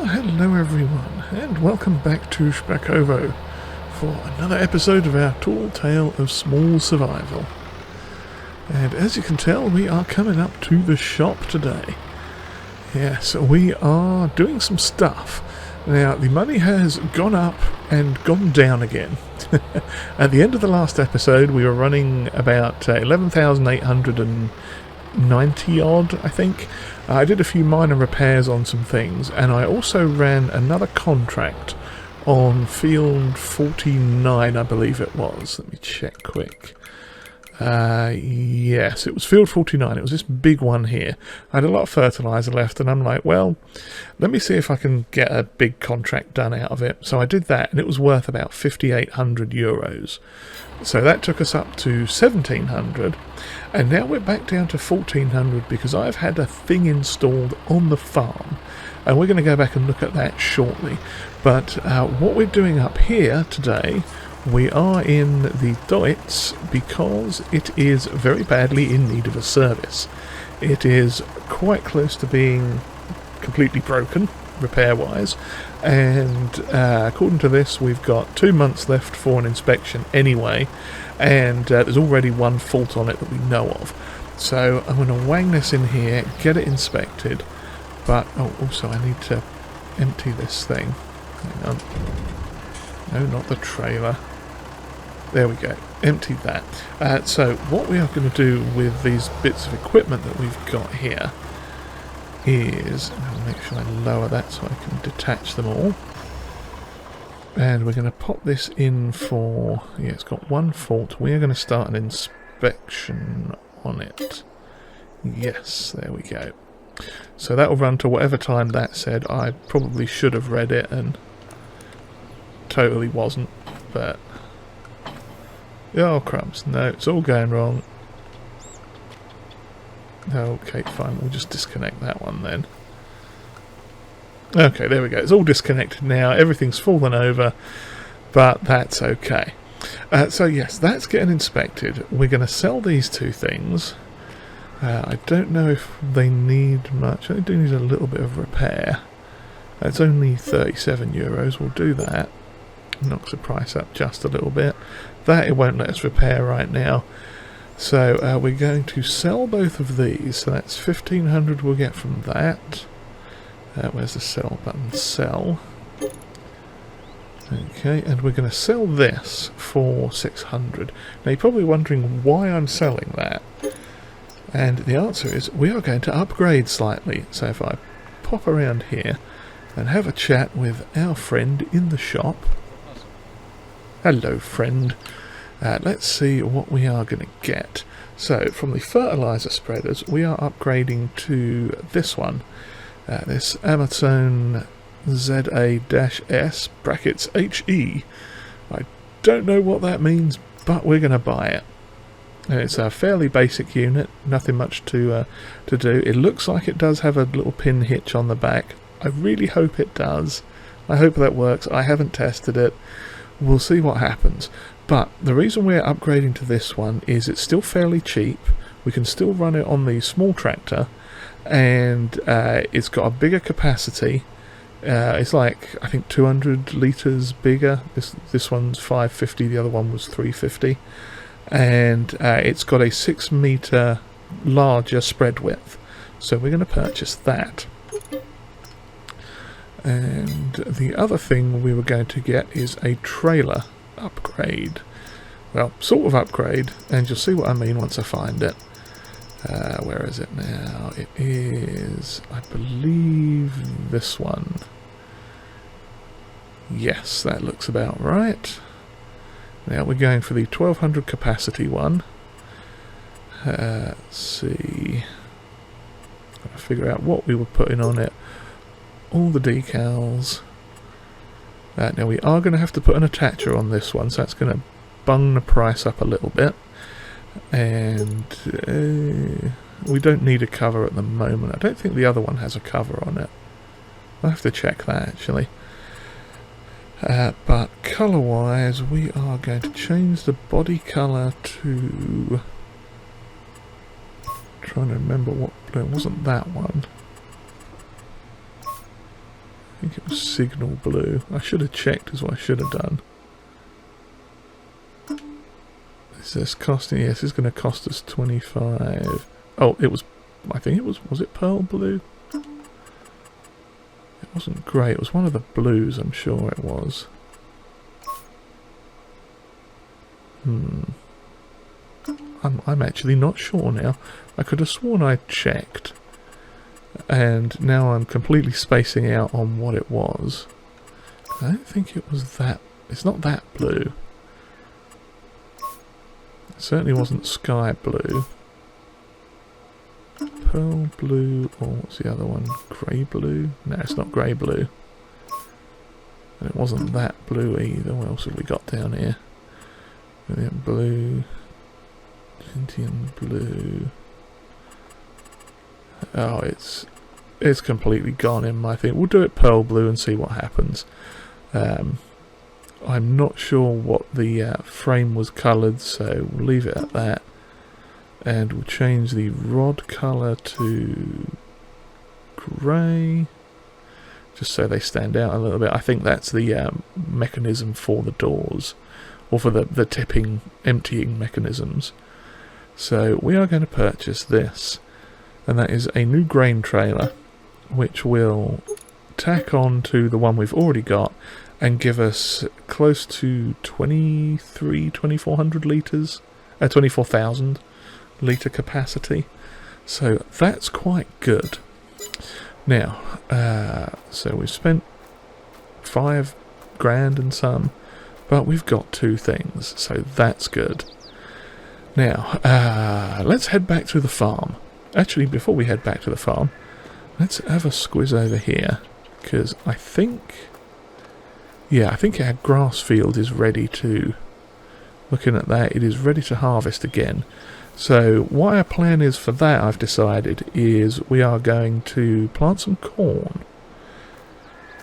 Well, hello everyone, and welcome back to Szpakowo for another episode of our tall tale of small survival. And as you can tell, we are coming up to the shop today. Yes, we are doing some stuff. Now, the money has gone up and gone down again. At the end of the last episode, we were running about 11,890 odd, I think. I did a few minor repairs on some things, and I also ran another contract on field 49, I believe it was. Let me check quick. Yes, it was field 49. It was this big one here. I had a lot of fertilizer left, and I'm like, well, let me see if I can get a big contract done out of it. So I did that, and it was worth about 5,800 euros. So that took us up to 1,700, and now we're back down to 1,400 because I've had a thing installed on the farm, and we're going to go back and look at that shortly. But what we're doing up here today, we are in the Deutz because it is very badly in need of a service. It is quite close to being completely broken, repair-wise, and according to this, we've got 2 months left for an inspection anyway, and there's already one fault on it that we know of. So I'm going to wang this in here, get it inspected, but also I need to empty this thing. Hang on. No, not the trailer. There we go, emptied that. So what we are going to do with these bits of equipment that we've got here is, I'll make sure I lower that so I can detach them all. And we're going to pop this in for, yeah, it's got one fault. We're going to start an inspection on it. Yes, there we go. So that will run to whatever time that said. I probably should have read it and totally wasn't, but... oh, crumbs. No, it's all going wrong. Okay, fine. We'll just disconnect that one then. Okay, there we go. It's all disconnected now. Everything's fallen over, but that's okay. So yes, that's getting inspected. We're going to sell these two things. I don't know if they need much. They do need a little bit of repair. It's only 37 euros. We'll do that. Knocks the price up just a little bit. That it won't let us repair right now. So we're going to sell both of these. So that's 1,500 we'll get from that. Where's the sell button? Sell. Okay, and we're going to sell this for 600. Now you're probably wondering why I'm selling that. And the answer is we are going to upgrade slightly. So if I pop around here and have a chat with our friend in the shop. Hello, friend. Let's see what we are going to get. So, from the fertilizer spreaders, we are upgrading to this one. This Amazon ZA-S brackets HE. I don't know what that means, but we're going to buy it. It's a fairly basic unit, nothing much to do. It looks like it does have a little pin hitch on the back. I really hope it does. I hope that works. I haven't tested it. We'll see what happens. But the reason we're upgrading to this one is it's still fairly cheap. We can still run it on the small tractor, and it's got a bigger capacity. It's like, I think, 200 litres bigger. This one's 550, the other one was 350. And it's got a 6 metre larger spread width. So we're going to purchase that. And the other thing we were going to get is a trailer upgrade. Well, sort of upgrade, and you'll see what I mean once I find it. Where is it now? It is, I believe, this one. Yes, that looks about right. Now we're going for the 1200 capacity one. Let's see. Gotta figure out what we were putting on it. All the decals. Now we are going to have to put an attacher on this one, so that's going to bung the price up a little bit. And we don't need a cover at the moment. I don't think the other one has a cover on it. I'll have to check that actually. But colour wise, we are going to change the body colour to... trying to remember what blue. It wasn't that one. think it was signal blue. I should have checked is what I should have done. Is this costing? Yes, it's going to cost us 25. Oh, it was, I think it was it pearl blue? It wasn't grey, it was one of the blues, I'm sure it was. I'm actually not sure now. I could have sworn I checked. And now I'm completely spacing out on what it was. I don't think it was that. It's not that blue. It certainly wasn't sky blue. Pearl blue, or what's the other one? Grey blue? No, it's not grey blue. And it wasn't that blue either. What else have we got down here? Blue. Indian blue. Oh, it's completely gone in my thing. We'll do it pearl blue and see what happens. I'm not sure what the frame was coloured, so we'll leave it at that. And we'll change the rod colour to grey, just so they stand out a little bit. I think that's the mechanism for the doors, or for the tipping, emptying mechanisms. So we are going to purchase this, and that is a new grain trailer, which will tack on to the one we've already got and give us close to 2,400 litres, 24,000 litre capacity. So that's quite good. Now, so we've spent $5,000 and some, but we've got two things, so that's good. Now, let's head back to the farm. Actually, before we head back to the farm, let's have a squiz over here, because I think our grass field is ready to, looking at that, it is ready to harvest again. So what our plan is for that, I've decided, is we are going to plant some corn.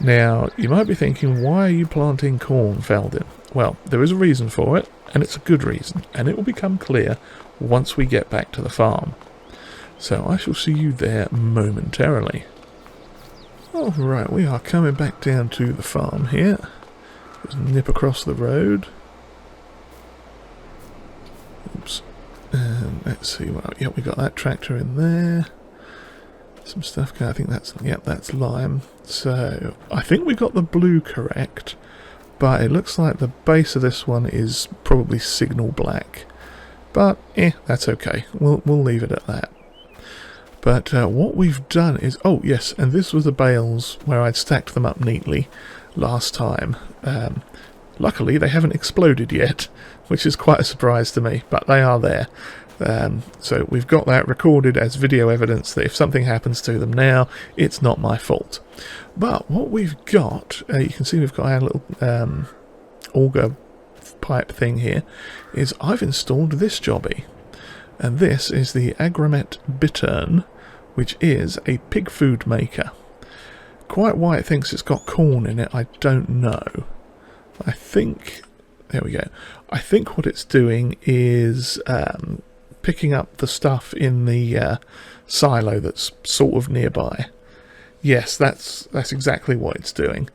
Now, you might be thinking, why are you planting corn, Feldin? Well, there is a reason for it, and it's a good reason, and it will become clear once we get back to the farm. So I shall see you there momentarily. Alright, we are coming back down to the farm here. Just nip across the road. Oops. And let's see, well, yep, we got that tractor in there. Some stuff, I think that's, yep, that's lime. So, I think we got the blue correct, but it looks like the base of this one is probably signal black. But, that's okay. We'll leave it at that. But what we've done is, oh yes, and this was the bales where I'd stacked them up neatly last time. Luckily they haven't exploded yet, which is quite a surprise to me, but they are there. So we've got that recorded as video evidence that if something happens to them now, it's not my fault. But what we've got, you can see we've got our little auger pipe thing here, is I've installed this jobby. And this is the Agromet Bittern, which is a pig food maker. Quite why it thinks it's got corn in it, I don't know. I think, there we go. I think what it's doing is picking up the stuff in the silo that's sort of nearby. Yes, that's exactly what it's doing.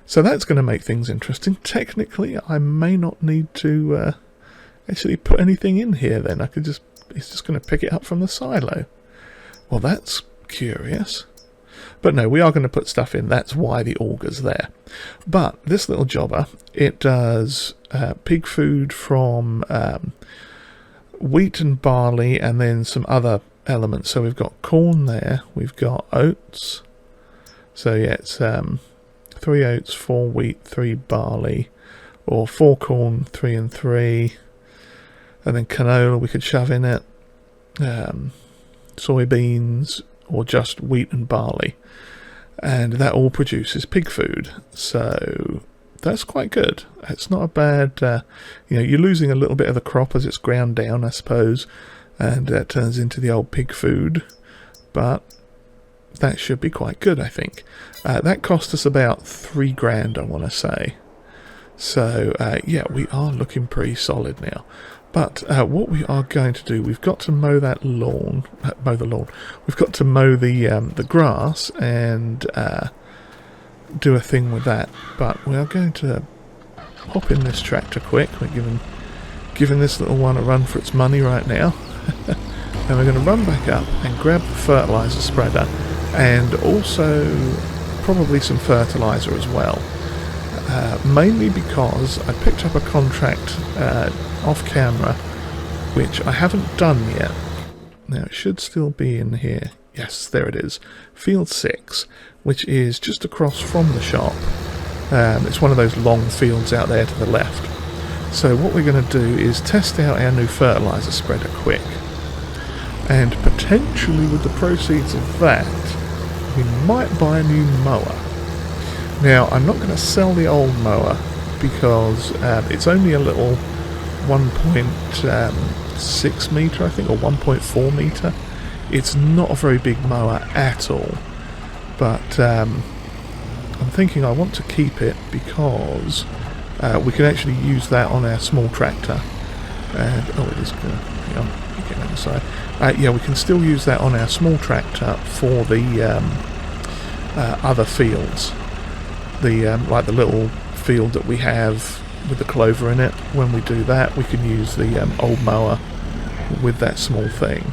So that's going to make things interesting. Technically, I may not need to actually put anything in here then. I could just, it's just going to pick it up from the silo. Well, that's curious. But no, we are going to put stuff in. That's why the auger's there. But this little jobber, it does pig food from wheat and barley and then some other elements. So we've got corn there. We've got oats. So yeah, it's 3 oats, 4 wheat, 3 barley. Or 4 corn, 3 and 3. And then canola we could shove in it. Soybeans, or just wheat and barley. And that all produces pig food. So that's quite good. It's not a bad, you know, you're losing a little bit of the crop as it's ground down, I suppose. And that turns into the old pig food. But that should be quite good, I think. That cost us about $3,000, I want to say. So, yeah, we are looking pretty solid now. But what we are going to do, we've got to mow that lawn, We've got to mow the grass, and do a thing with that. But we are going to hop in this tractor quick. We're giving this little one a run for its money right now. And we're going to run back up and grab the fertiliser spreader, and also probably some fertiliser as well. Mainly because I picked up a contract off camera, which I haven't done yet. Now it should still be in here. Yes, there it is. Field 6, which is just across from the shop. It's one of those long fields out there to the left. So what we're going to do is test out our new fertiliser spreader quick. And potentially with the proceeds of that, we might buy a new mower. Now, I'm not going to sell the old mower because it's only a little 1.6 metre, I think, or 1.4 metre. It's not a very big mower at all. But I'm thinking I want to keep it because we can actually use that on our small tractor. And, oh, it is good. Yeah, get on the side. Yeah, we can still use that on our small tractor for the other fields. Like the little field that we have with the clover in it. When we do that, we can use the old mower with that small thing.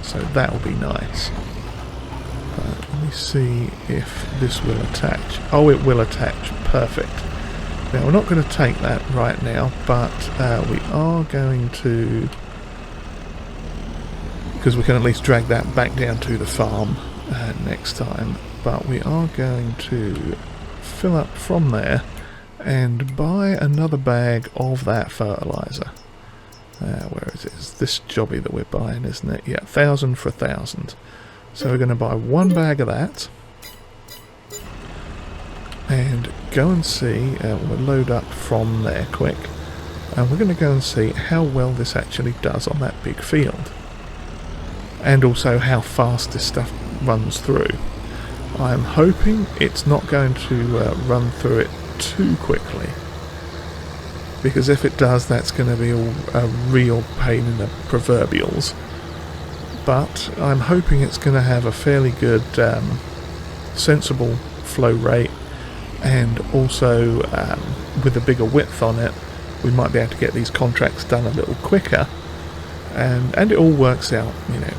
So that will be nice. But let me see if this will attach. Oh, it will attach. Perfect. Now, we're not going to take that right now, but we are going to, because we can at least drag that back down to the farm next time. But we are going to fill up from there and buy another bag of that fertiliser. Where is it? It's this jobby that we're buying, isn't it? Yeah, 1,000 for 1,000. So we're going to buy one bag of that and go and see. We'll load up from there quick, and we're going to go and see how well this actually does on that big field, and also how fast this stuff runs through. I'm hoping it's not going to run through it too quickly, because if it does, that's going to be a real pain in the proverbials. But I'm hoping it's going to have a fairly good, sensible flow rate, and also with a bigger width on it, we might be able to get these contracts done a little quicker, and it all works out. You know,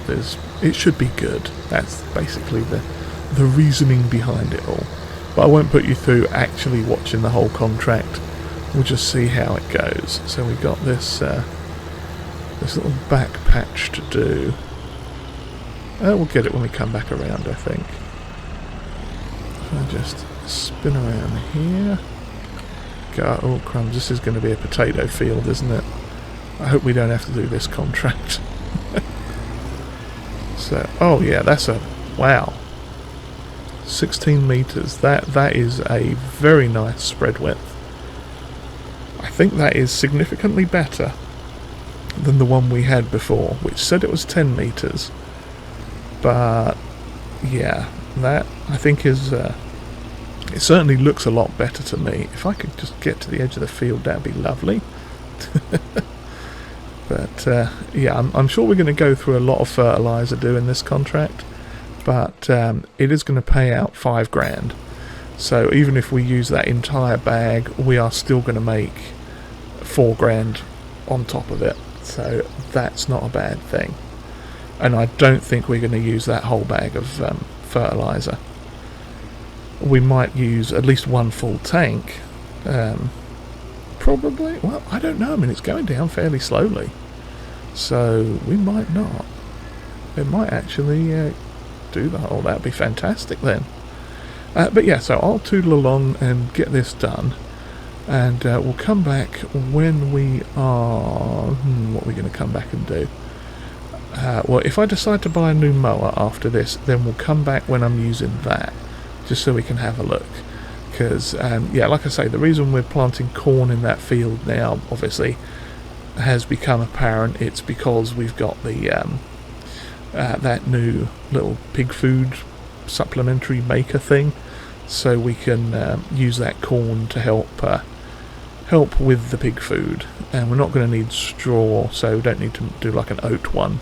it should be good. That's basically the reasoning behind it all. But I won't put you through actually watching the whole contract. We'll just see how it goes. So we got this little back patch to do. We'll get it when we come back around, I think. So I'll just spin around here. Go, oh crumbs, this is going to be a potato field, isn't it? I hope we don't have to do this contract. So, oh yeah, that's a, wow. 16 metres, that is a very nice spread width. I think that is significantly better than the one we had before, which said it was 10 metres. But yeah, that I think is it certainly looks a lot better to me. If I could just get to the edge of the field, that'd be lovely. But yeah, I'm sure we're going to go through a lot of fertiliser doing this contract, but it is going to pay out 5 grand. So even if we use that entire bag, we are still going to make 4 grand on top of it. So that's not a bad thing. And I don't think we're going to use that whole bag of fertiliser. We might use at least one full tank. Probably. Well, I don't know. I mean, it's going down fairly slowly. So we might not. It might actually do that. Oh, that'd be fantastic then. But yeah, so I'll toodle along and get this done. And we'll come back when we are... what are we going to come back and do? Well, if I decide to buy a new mower after this, then we'll come back when I'm using that, just so we can have a look. Because, yeah, like I say, the reason we're planting corn in that field now, obviously, has become apparent. It's because we've got the that new little pig food supplementary maker thing, so we can use that corn to help with the pig food. And we're not going to need straw, so we don't need to do like an oat one.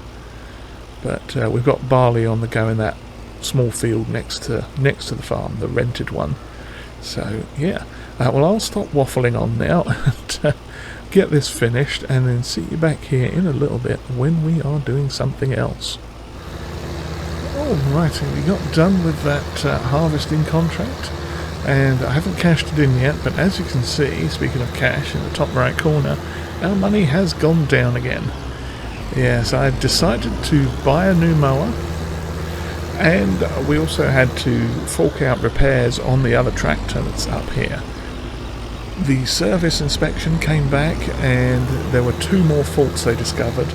But we've got barley on the go in that small field next to the farm, the rented one. So yeah, well, I'll stop waffling on now and get this finished, and then see you back here in a little bit when we are doing something else. Alrighty, we got done with that harvesting contract, and I haven't cashed it in yet, but as you can see, speaking of cash, in the top right corner, our money has gone down again. Yes, I decided to buy a new mower, and we also had to fork out repairs on the other tractor that's up here. The service inspection came back, and there were 2 more faults they discovered,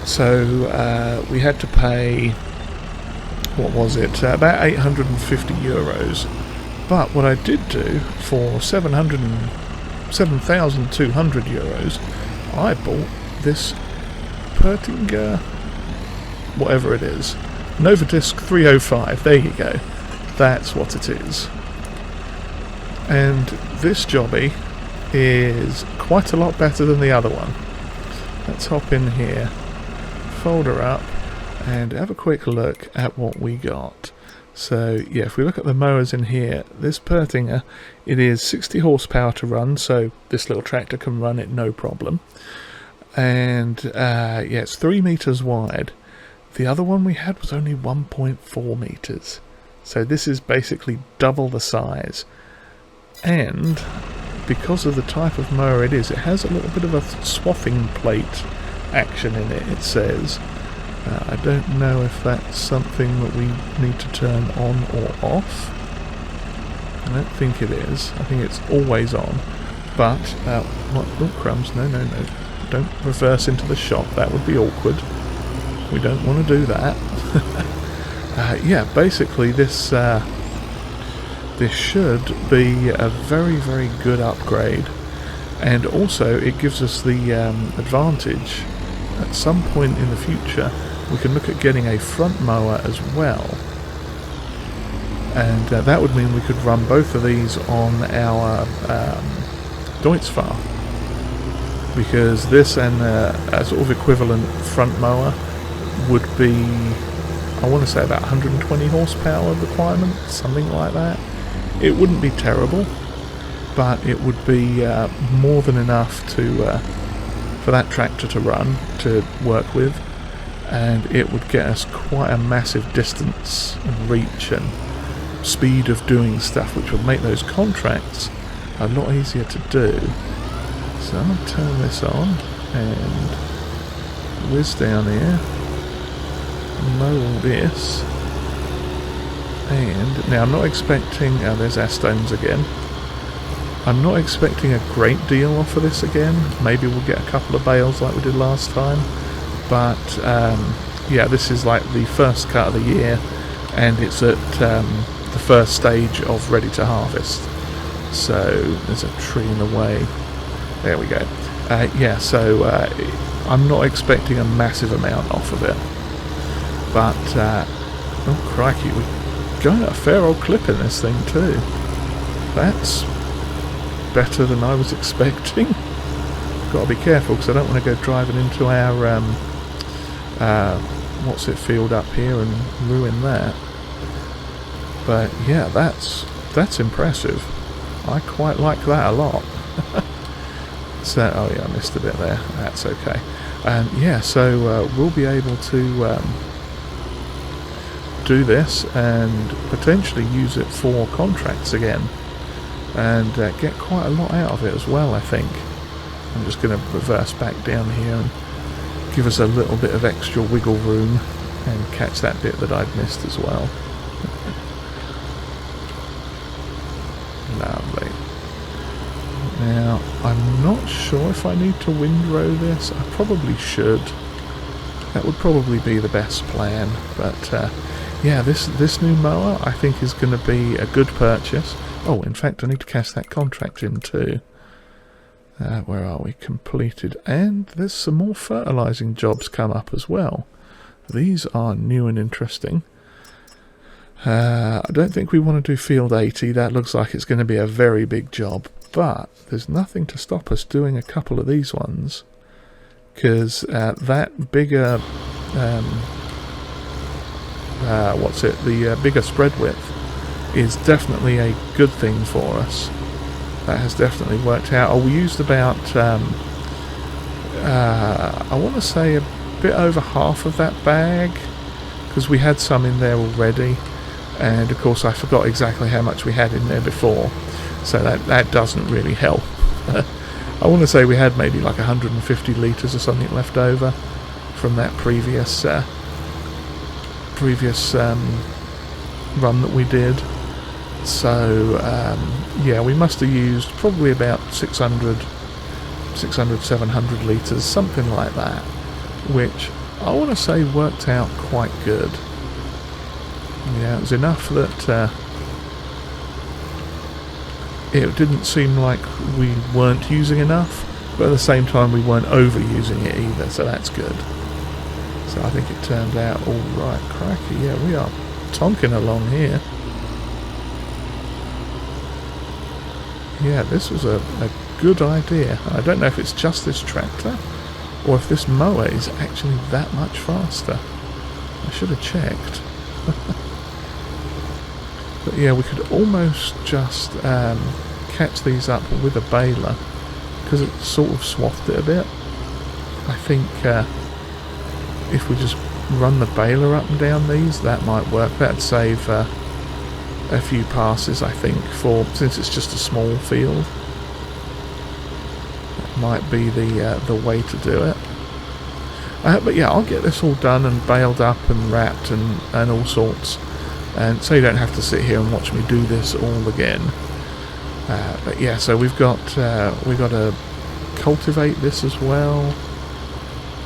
so we had to pay, what was it, about 850 euros. But what I did do, for 7,200 euros, I bought this Pertinger, whatever it is, Novadisc 305, there you go, that's what it is. And this jobby is quite a lot better than the other one. Let's hop in here, fold her up, and have a quick look at what we got. So yeah, if we look at the mowers in here, this Pertinger, it is 60 horsepower to run, so this little tractor can run it no problem. And yeah, it's 3 meters wide. The other one we had was only 1.4 meters. So this is basically double the size. And because of the type of mower it is, it has a little bit of a swathing plate action in it, it says. I don't know if that's something that we need to turn on or off. I don't think it is. I think it's always on. But, what? Oh, crumbs. No, no, no. Don't reverse into the shop. That would be awkward. We don't want to do that. Yeah, basically this this should be a very, very good upgrade. And also, it gives us the advantage, at some point in the future, we can look at getting a front mower as well, and that would mean we could run both of these on our Deutzfahr, because this and a sort of equivalent front mower would be, I want to say, about 120 horsepower requirement, something like that. It wouldn't be terrible, but it would be more than enough to for that tractor to run, to work with. And it would get us quite a massive distance and reach and speed of doing stuff, which would make those contracts a lot easier to do. So I'm going to turn this on and whiz down here, mow all this, and now I'm not expecting, there's Astones again, I'm not expecting a great deal off of this again. Maybe we'll get a couple of bales like we did last time. But yeah, this is like the first cut of the year, and it's at the first stage of ready to harvest. So there's a tree in the way. There we go. Yeah, so I'm not expecting a massive amount off of it. But oh crikey, we're going at a fair old clip in this thing too. That's better than I was expecting. Got to be careful because I don't want to go driving into our what's it field up here and ruin that. But yeah, that's impressive. I quite like that a lot. So, oh yeah, I missed a bit there. That's okay. Yeah, so we'll be able to do this and potentially use it for contracts again, and get quite a lot out of it as well, I think. I'm just going to reverse back down here and give us a little bit of extra wiggle room and catch that bit that I'd missed as well. Lovely. Now, I'm not sure if I need to windrow this. I probably should. That would probably be the best plan. But yeah, this new mower I think is going to be a good purchase. Oh, in fact, I need to cash that contract in too. Where are we? Completed. And there's some more fertilising jobs come up as well. These are new and interesting. I don't think we want to do field 80. That looks like it's going to be a very big job. But there's nothing to stop us doing a couple of these ones. Because that bigger... what's it? The bigger spread width is definitely a good thing for us. That has definitely worked out. Oh, we used about I want to say a bit over half of that bag, because we had some in there already, and of course I forgot exactly how much we had in there before, so that doesn't really help. I want to say we had maybe like 150 litres or something left over from that previous run that we did. So yeah, we must have used probably about 600, 700 litres, something like that, which I want to say worked out quite good. Yeah, it was enough that it didn't seem like we weren't using enough, but at the same time we weren't overusing it either, so that's good. So I think it turned out all right. Cracky, yeah, we are tonking along here. Yeah, this was a good idea. I don't know if it's just this tractor or if this mower is actually that much faster. I should have checked. But yeah, we could almost just catch these up with a baler, because it sort of swathed it a bit. I think if we just run the baler up and down these, that might work. That'd save a few passes, I think, since it's just a small field. That might be the way to do it. But yeah, I'll get this all done and baled up and wrapped and all sorts, and so you don't have to sit here and watch me do this all again. But yeah, so we've got to cultivate this as well.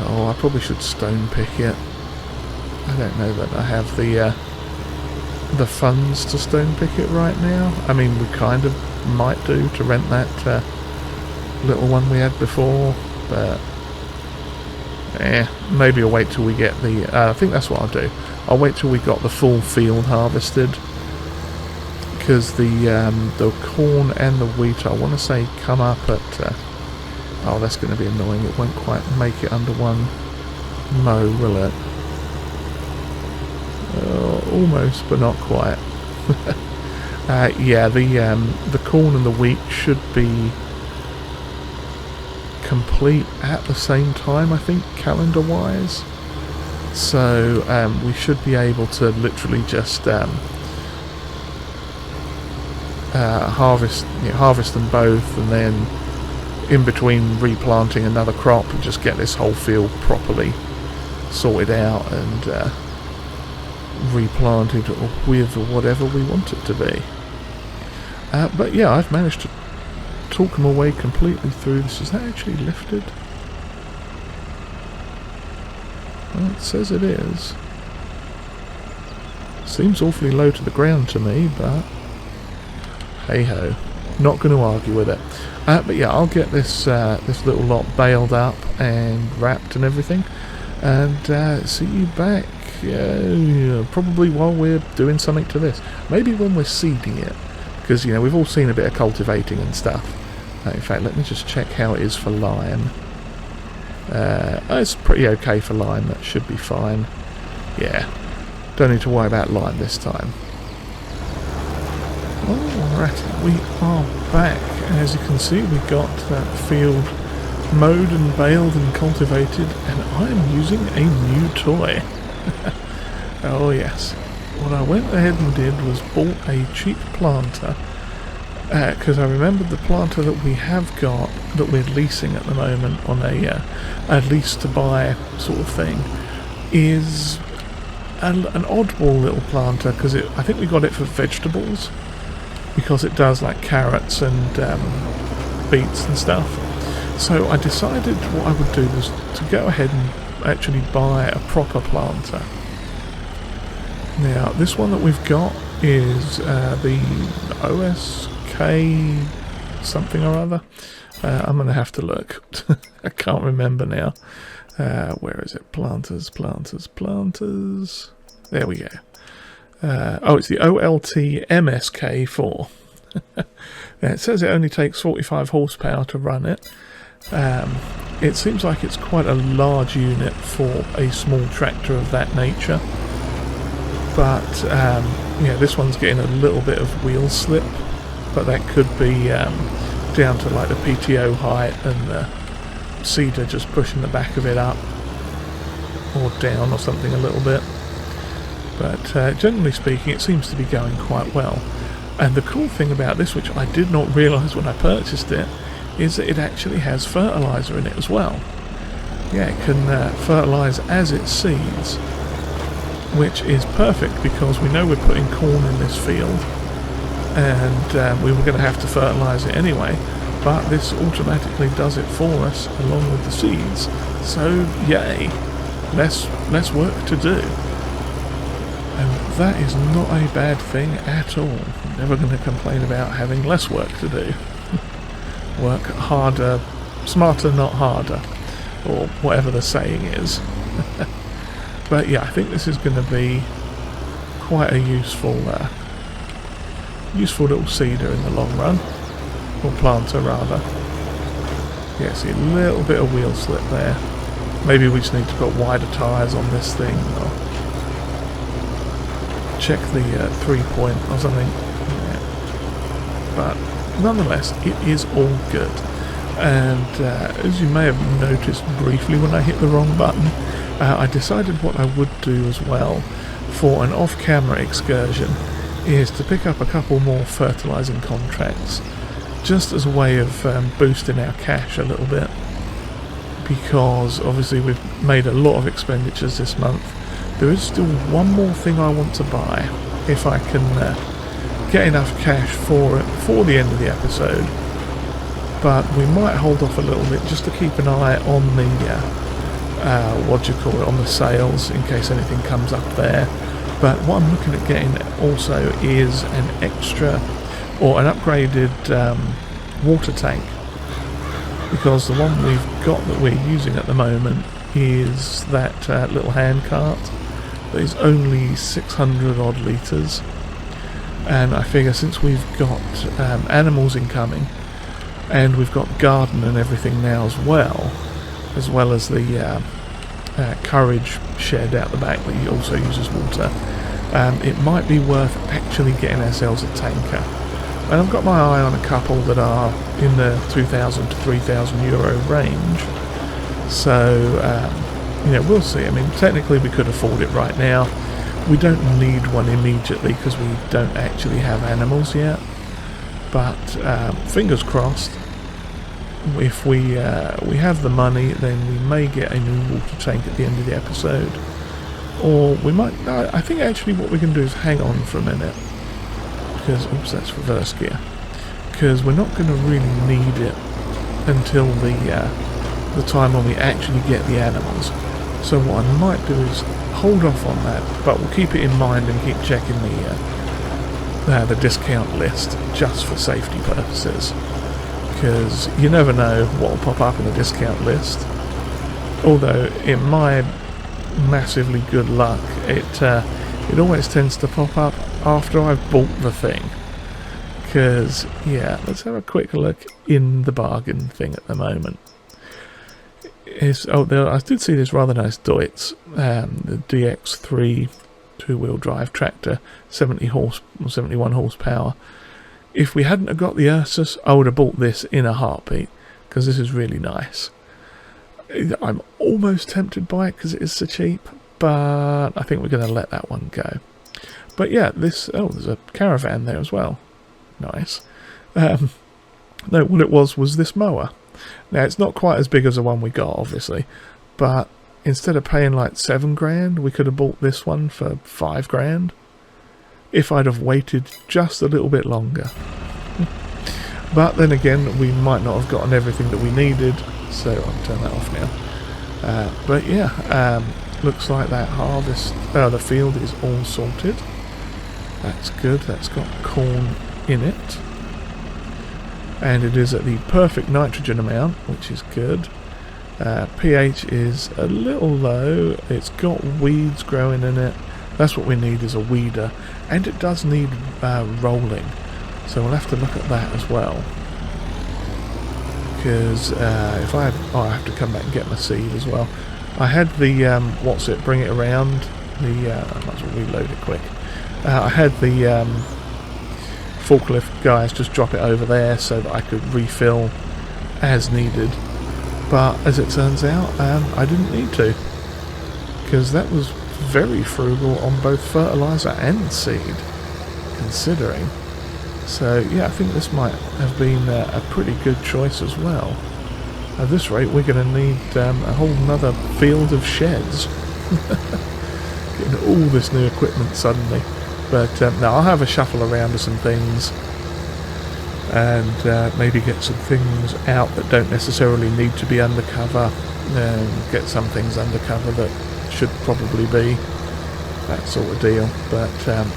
Oh, I probably should stone pick it. I don't know that I have the funds to stone pick it right now. I mean, we kind of might do to rent that little one we had before, but maybe I'll wait till we get the I think that's what I'll do. I'll wait till we got the full field harvested, because the corn and the wheat, I want to say, come up at oh, that's going to be annoying. It won't quite make it under one mow, will it? Almost, but not quite. Yeah, the corn and the wheat should be complete at the same time, I think, calendar-wise. So we should be able to literally just harvest them both, and then in between replanting another crop, and just get this whole field properly sorted out and replanted with whatever we want it to be. But yeah, I've managed to talk them away completely through this. Is that actually lifted? Well, it says it is. Seems awfully low to the ground to me, but hey ho, not going to argue with it. But yeah, I'll get this this little lot baled up and wrapped and everything, and see you back probably while we're doing something to this. Maybe when we're seeding it, because you know we've all seen a bit of cultivating and stuff. In fact, let me just check how it is for lime. It's pretty okay for lime. That should be fine. Yeah, don't need to worry about lime this time. Alright, we are back. As you can see, we got that field mowed and baled and cultivated, and I'm using a new toy. Oh yes, what I went ahead and did was bought a cheap planter, because I remembered the planter that we have got, that we're leasing at the moment on a lease to buy sort of thing, is an oddball little planter, because I think we got it for vegetables, because it does like carrots and beets and stuff. So I decided what I would do was to go ahead and actually buy a proper planter. Now this one that we've got is the OSK something or other. I'm going to have to look. I can't remember now. Where is it? Planters. There we go. Oh, it's the OLT MSK4. Yeah, it says it only takes 45 horsepower to run it. It seems like it's quite a large unit for a small tractor of that nature. But yeah, this one's getting a little bit of wheel slip, but that could be down to like the PTO height and the seeder just pushing the back of it up or down or something a little bit. But generally speaking, it seems to be going quite well. And the cool thing about this, which I did not realise when I purchased it, is that it actually has fertiliser in it as well. Yeah, it can fertilise as it seeds, which is perfect because we know we're putting corn in this field, and we were going to have to fertilise it anyway, but this automatically does it for us along with the seeds. So yay, less work to do. And that is not a bad thing at all. I'm never going to complain about having less work to do. Work harder, smarter, not harder, or whatever the saying is. But yeah, I think this is going to be quite a useful little seeder in the long run, or planter rather. Yeah, see a little bit of wheel slip there. Maybe we just need to put wider tyres on this thing, or check the 3-point or something. Yeah. But nonetheless, it is all good. And as you may have noticed briefly when I hit the wrong button, I decided what I would do as well for an off-camera excursion is to pick up a couple more fertilising contracts, just as a way of boosting our cash a little bit, because obviously we've made a lot of expenditures this month. There is still one more thing I want to buy, if I can get enough cash for it before the end of the episode. But we might hold off a little bit just to keep an eye on the on the sales in case anything comes up there. But what I'm looking at getting also is an extra or an upgraded water tank, because the one we've got that we're using at the moment is that little hand cart that is only 600 odd litres, and I figure since we've got animals incoming and we've got garden and everything now as well as the courage shed out the back that also uses water, it might be worth actually getting ourselves a tanker. And I've got my eye on a couple that are in the 2,000 to 3,000 euro range, so we'll see. I mean, technically we could afford it right now. We don't need one immediately because we don't actually have animals yet, but fingers crossed, if we have the money, then we may get a new water tank at the end of the episode, or we might. I think actually what we can do is hang on for a minute, because oops, that's reverse gear, because we're not going to really need it until the time when we actually get the animals. So what I might do is hold off on that, but we'll keep it in mind and keep checking the discount list just for safety purposes, because you never know what will pop up in the discount list. Although in my massively good luck, it always tends to pop up after I've bought the thing. Because yeah, let's have a quick look in the bargain thing at the moment. I did see this rather nice Deutz, the DX3 two-wheel drive tractor, 71 horsepower. If we hadn't have got the Ursus, I would have bought this in a heartbeat, because this is really nice. I'm almost tempted by it because it is so cheap, but I think we're going to let that one go. But yeah, there's a caravan there as well. Nice. No, what it was this mower. Now, it's not quite as big as the one we got, obviously, but instead of paying like 7 grand, we could have bought this one for 5 grand if I'd have waited just a little bit longer. But then again, we might not have gotten everything that we needed, so I'll turn that off now. But yeah, looks like that the field is all sorted. That's good. That's got corn in it. And it is at the perfect nitrogen amount, which is good. pH is a little low. It's got weeds growing in it. That's what we need, is a weeder. And it does need rolling. So we'll have to look at that as well. Because if I have to come back and get my seed as well. I had the bring it around. I might as well reload it quick. I had the forklift guys just drop it over there so that I could refill as needed, but as it turns out I didn't need to, because that was very frugal on both fertilizer and seed, considering. So yeah, I think this might have been a pretty good choice as well. At this rate we're going to need a whole nother field of sheds. Getting all this new equipment suddenly. But no, I'll have a shuffle around to some things, and maybe get some things out that don't necessarily need to be undercover, and get some things undercover that should probably be, that sort of deal. But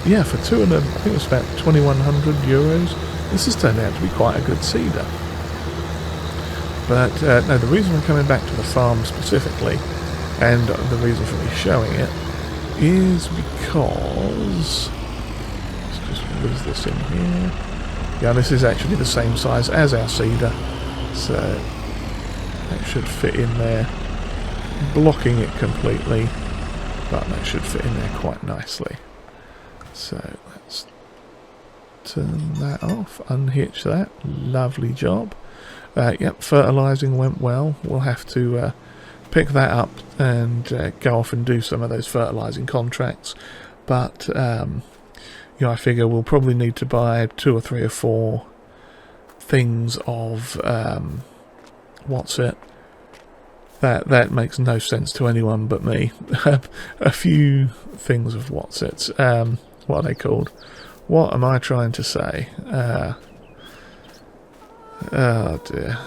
yeah, for two of them, I think it was about 2,100 euros. This has turned out to be quite a good seeder. But no, the reason I'm coming back to the farm specifically, and the reason for me showing it, is because, let's just whiz this in here. Yeah, this is actually the same size as our seeder, so that should fit in there, blocking it completely, but that should fit in there quite nicely. So let's turn that off, unhitch that, lovely job. Yep, fertilising went well. We'll have to pick that up and go off and do some of those fertilising contracts, but you know, I figure we'll probably need to buy 2 or 3 or 4 things of what's it, that makes no sense to anyone but me. A few things of what's it, what are they called, what am I trying to say, oh dear,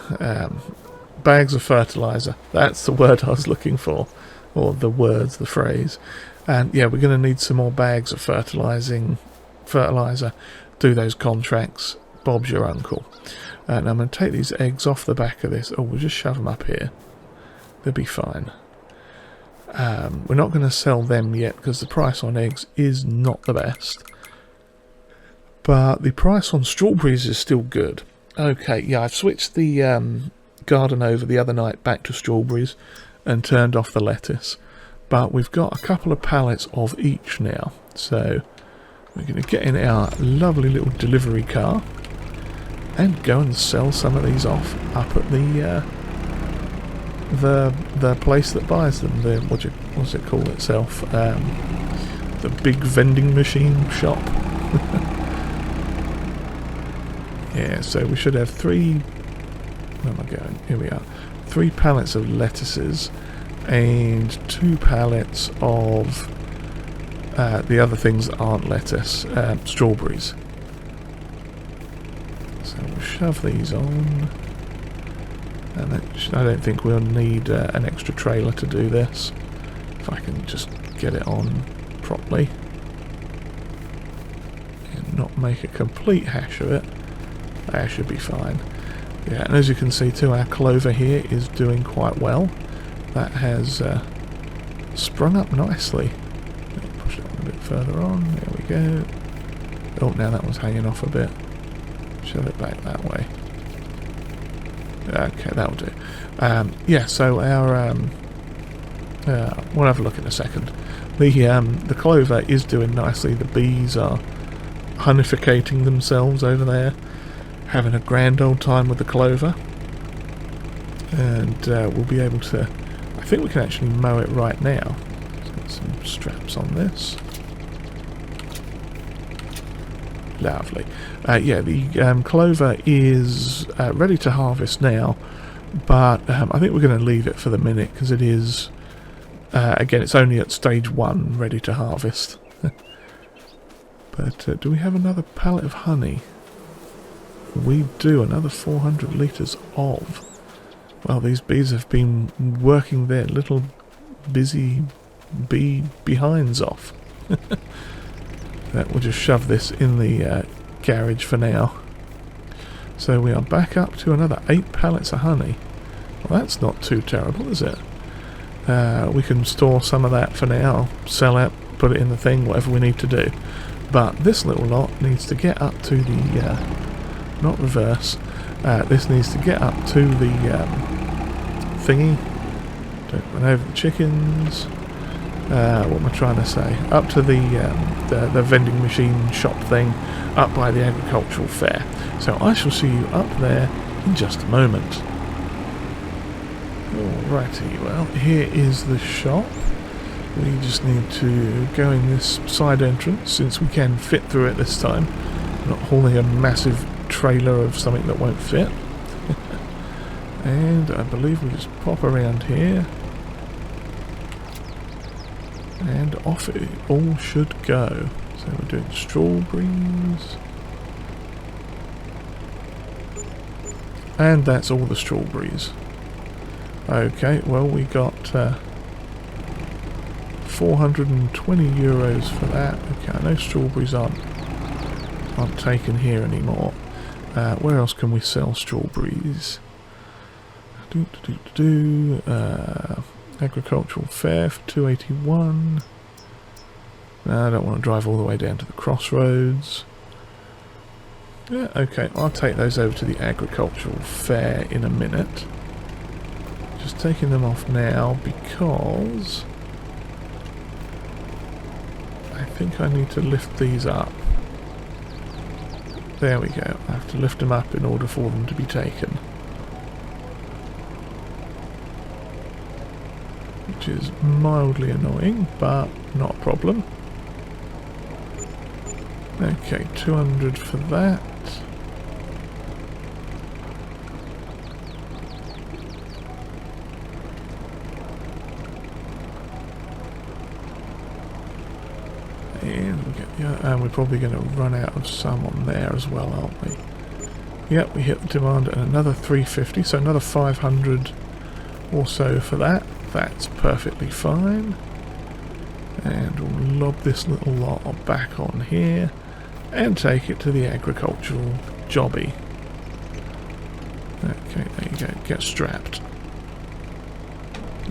bags of fertiliser, that's the word I was looking for, or the words, the phrase. And yeah, we're going to need some more bags of fertiliser, do those contracts, Bob's your uncle. And I'm going to take these eggs off the back of this. Oh, we'll just shove them up here, they'll be fine. We're not going to sell them yet because the price on eggs is not the best, but the price on strawberries is still good. Okay, yeah, I've switched the garden over the other night back to strawberries and turned off the lettuce, but we've got a couple of pallets of each now, so we're going to get in our lovely little delivery car and go and sell some of these off up at the place that buys them, the what's it called itself, the big vending machine shop. Yeah, so we should have 3, where am I going? Here we are. 3 pallets of lettuces and 2 pallets of the other things that aren't lettuce, strawberries. So we'll shove these on. And I don't think we'll need an extra trailer to do this, if I can just get it on properly and not make a complete hash of it. That should be fine. Yeah, and as you can see too, our clover here is doing quite well. That has sprung up nicely. Push it a bit further on, there we go. Oh, now that one's hanging off a bit. Shove it back that way. Okay, that'll do. Yeah, so our we'll have a look in a second. The clover is doing nicely. The bees are honeyficating themselves over there, having a grand old time with the clover, and we'll be able to, I think we can actually mow it right now. Let's get some straps on this. Lovely. Yeah, the clover is ready to harvest now, but I think we're going to leave it for the minute because it is, again, it's only at stage 1 ready to harvest. But do we have another pallet of honey? We do, another 400 litres of. Well, these bees have been working their little busy bee behinds off. We'll just shove this in the garage for now. So we are back up to another 8 pallets of honey. Well, that's not too terrible, is it? We can store some of that for now, sell it, put it in the thing, whatever we need to do. But this little lot needs to get up to the, not reverse, this needs to get up to the thingy. Don't run over the chickens. what am I trying to say? Up to the vending machine shop thing, up by the agricultural fair. So I shall see you up there in just a moment. Alrighty, well, here is the shop. We just need to go in this side entrance, since we can fit through it this time. Not hauling a massive trailer of something that won't fit. And I believe we just pop around here. And off it all should go. So we're doing strawberries. And that's all the strawberries. Okay, well we got 420 euros for that. Okay, I know strawberries aren't taken here anymore. Where else can we sell strawberries? Agricultural fair for 281. No, I don't want to drive all the way down to the crossroads. Yeah, okay, I'll take those over to the agricultural fair in a minute. Just taking them off now because I think I need to lift these up. There we go. I have to lift them up in order for them to be taken. Which is mildly annoying, but not a problem. Okay, 200 for that. And we're probably going to run out of some on there as well, aren't we? Yep, we hit the demand at another 350, so another 500 or so for that. That's perfectly fine. And we'll lob this little lot back on here and take it to the agricultural jobby. Okay, there you go. Get strapped.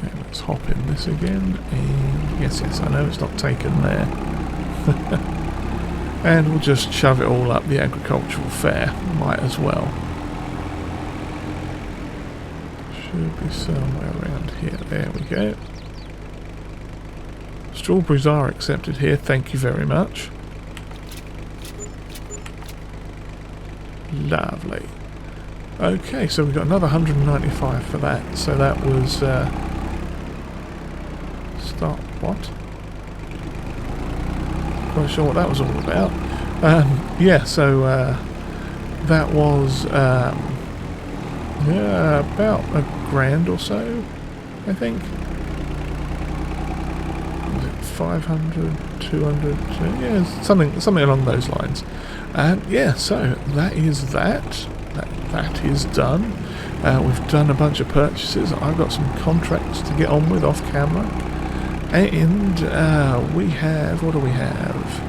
And let's hop in this again. And yes, I know it's not taken there. And we'll just shove it all up the agricultural fair. Might as well. Should be somewhere around here. There we go. Strawberries are accepted here. Thank you very much. Lovely. Okay, so we've got another 195 for that. So that was... start what? Not sure what that was all about. Yeah, so that was yeah, about $1,000 or so, I think. Was it 500, 200? Yeah, something along those lines. Yeah, so that is that. That is done. We've done a bunch of purchases. I've got some contracts to get on with off camera. And we have, what do we have?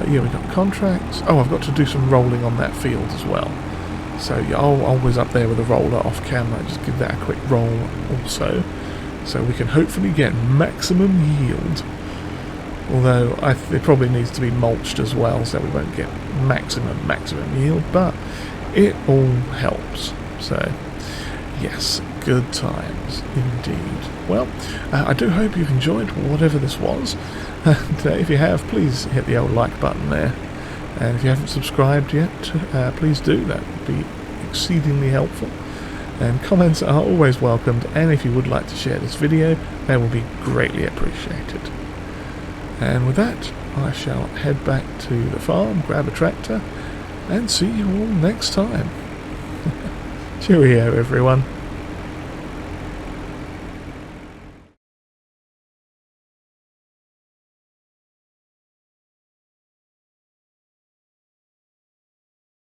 Yeah, we've got contracts. Oh, I've got to do some rolling on that field as well. So yeah, I'll whiz up there with a roller off camera, just give that a quick roll also. So we can hopefully get maximum yield. Although it probably needs to be mulched as well, so we won't get maximum yield, but it all helps. So yes, good times indeed. Well, I do hope you've enjoyed whatever this was. And if you have, please hit the old like button there. And if you haven't subscribed yet, please do. That would be exceedingly helpful. And comments are always welcomed, and if you would like to share this video, that will be greatly appreciated. And with that, I shall head back to the farm, grab a tractor, and see you all next time. Cheerio, everyone.